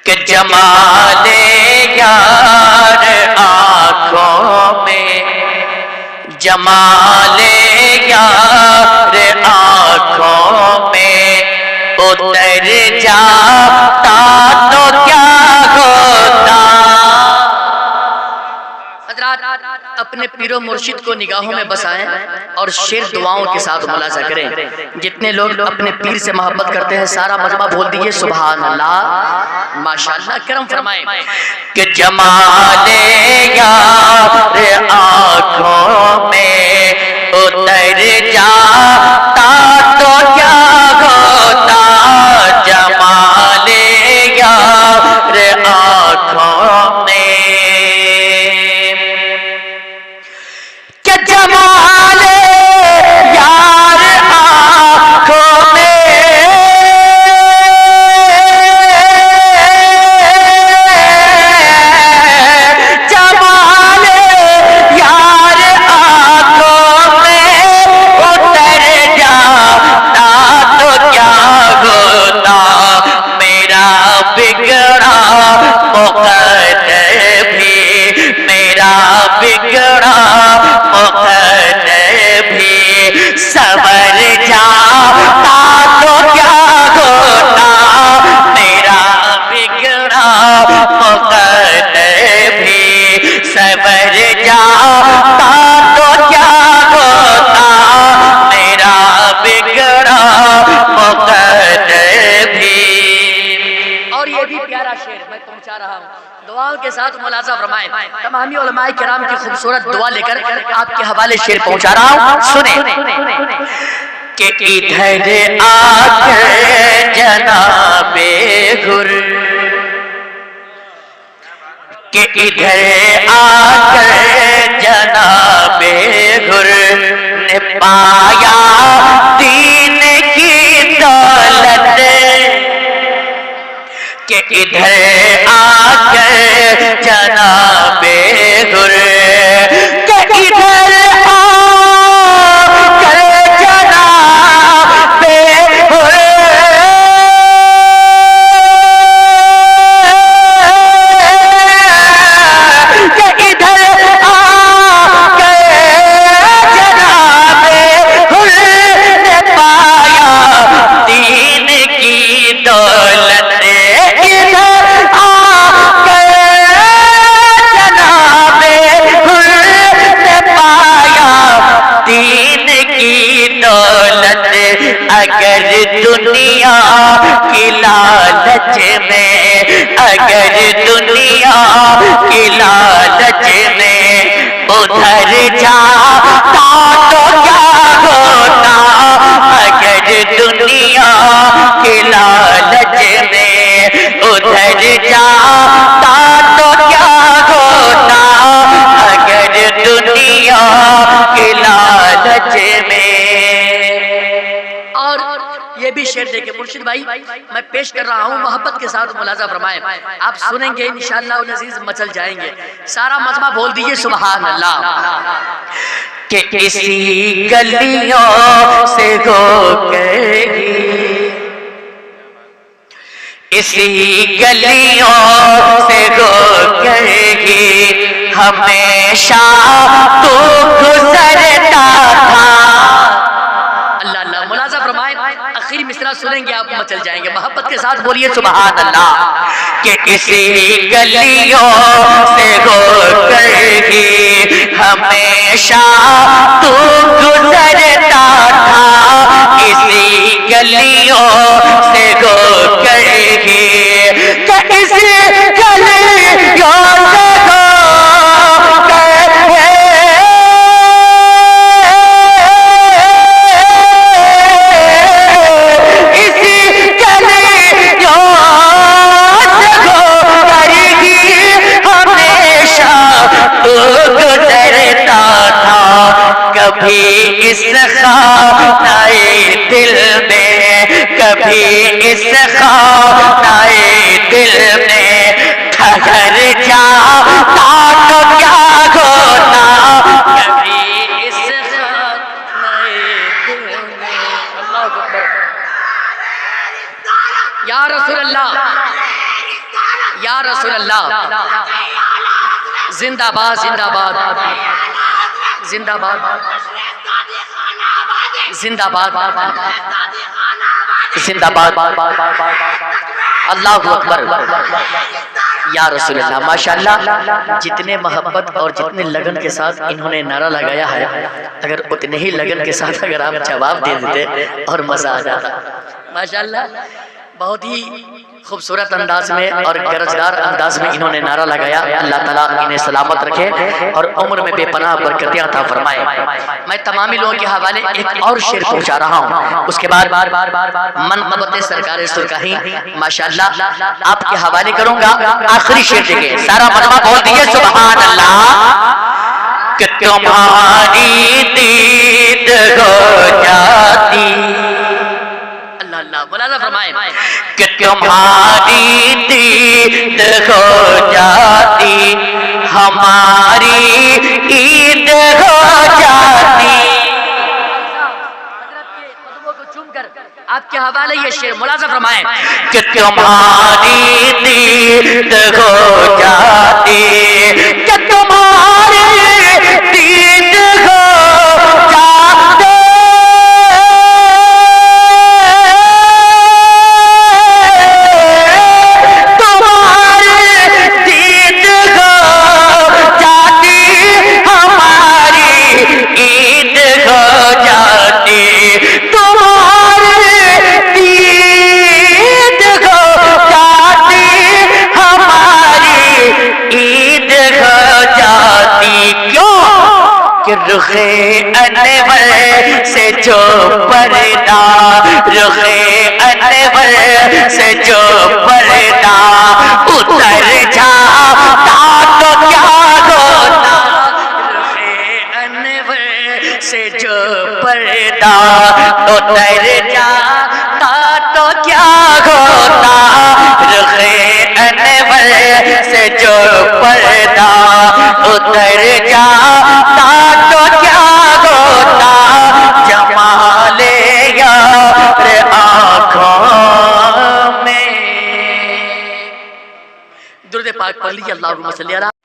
کہ جمال یار آنکھوں میں، جمال یار آنکھوں میں اتر جاتا تو کیا ہوتا۔ حضرات اپنے پیر و مرشد کو نگاہوں میں بسائیں اور شعر دعاؤں کے ساتھ ملاحظہ کریں۔ جتنے لوگ اپنے پیر سے محبت کرتے ہیں سارا مجمع بول دیجئے سبحان اللہ، ماشاءاللہ، کرم فرمائیں۔ کہ جمال یار آنکھوں میں اتر جاتا تو کیا ہوتا، جمال یار آنکھوں میں، کہ جمال یار آنکھوں میں، جمال یار آنکھوں میں اتر جاتا تو کیا ہوتا، میرا بگڑا مقدر بھی، میرا بگڑا مقدر بھی سنور جاتا تو کیا ہوتا، میرا بگڑا مقدر بھی سنور جاتا تو کیا ہوتا، میرا بگڑا مقدر بھی۔ اور یہ بھی پیارا شعر میں پہنچا رہا ہوں، دعاؤں کے ساتھ ملاحظہ فرمائیں۔ تمامی علماء کرام کی خوبصورت دعا لے کر آپ کے حوالے شعر پہنچا رہا ہوں، سنیں۔ کہ ادھر آ کر جناب گر، کہ ادھر آ کر جناب گر نے پایا دین کی دولت، کہ ادھر آ کر جناب گر، کہ ادھر آ کر جناب گر، کہ ادھر آ کر جناب گر نے پایا دین کی دولت، اگر دنیا کی لالچ میں، اگر دنیا کی لالچ میں ادھر جاتا تو کیا ہوتا، اگر دنیا کی لالچ میں ادھر جاتا تو کیا ہوتا، اگر دنیا کی لالچ میں۔ یہ بھی شعر دیکھیں مرشد بھائی میں پیش کر رہا ہوں، محبت کے ساتھ ملاحظہ فرمائیں، آپ سنیں گے انشاءاللہ العزیز مچل جائیں گے، سارا مجمع بول دیجئے سبحان اللہ۔ کہ اسی گلیوں سے ہو گئی، اسی گلیوں سے ہو گئی ہمیشہ تو گزرتا تھا۔ اللہ اللہ، ملاحظہ فرمائیں، آخری مصرع سنیں گے آپ مچل جائیں گے، محبت کے ساتھ بولیے سبحان اللہ۔ کہ اسی گلیوں سے ہو کر ہی ہمیشہ تو گزرتا تھا، اسی گلیوں سے ہو کر ہی، کہ اسی گلیوں سے کبھی اس خانہ دل میں، کبھی اس خانہ دل میں ٹھہر جاتا تو کیا ہوتا، کبھی اس خانہ دل میں۔ اللہ اکبر یا رسول رسول اللہ، یا رسول اللہ، زندہ باد زندہ باد زندہ باد زندہ باد زندہ باد، اللہ اکبر، یا رسول اللہ۔ ماشاءاللہ جتنے محبت اور جتنے لگن کے ساتھ انہوں نے نعرہ لگایا ہے، اگر اتنے ہی لگن کے ساتھ اگر آپ جواب دے دیتے اور مزہ آ جاتا۔ ماشاءاللہ بہت ہی خوبصورت انداز میں اور گرجدار انداز میں انہوں نے نعرہ لگایا۔ اللہ تعالیٰ انہیں سلامت رکھے اور عمر میں بے پناہ برکتیں عطا فرمائے۔ میں تمامی لوگوں کے حوالے ایک اور شعر پہنچا رہا ہوں، اس کے بعد منقبت سرکار سرکاہی ماشاءاللہ آپ کے حوالے کروں گا۔ آخری شعر دیکھیں، سارا مجمع بول دیجئے سبحان اللہ، کہ تمہاری دید ہو جاتی، اللہ ملازہ فرمائے، کہ تمہاری دید ہو جاتی، ہماری عید ہو جاتی۔ آپ کے حوالے یہ شعر ملازہ فرمائے، کہ تمہاری دید ہو جاتی، کہ تمہاری دید ہو جاتی، رخ انور سے جو پردہ، رخ انور سے جو پردہ اتر جاتا تو کیا ہوتا، رخ انور سے جو پردہ اتر جاتا تو کیا ہوتا، رخ انور سے جو پردہ اتر جاتا تو کیا ہوتا، جمال یار آنکھوں میں۔ درود پاک پڑھ لیجیے، اللہم صلی علی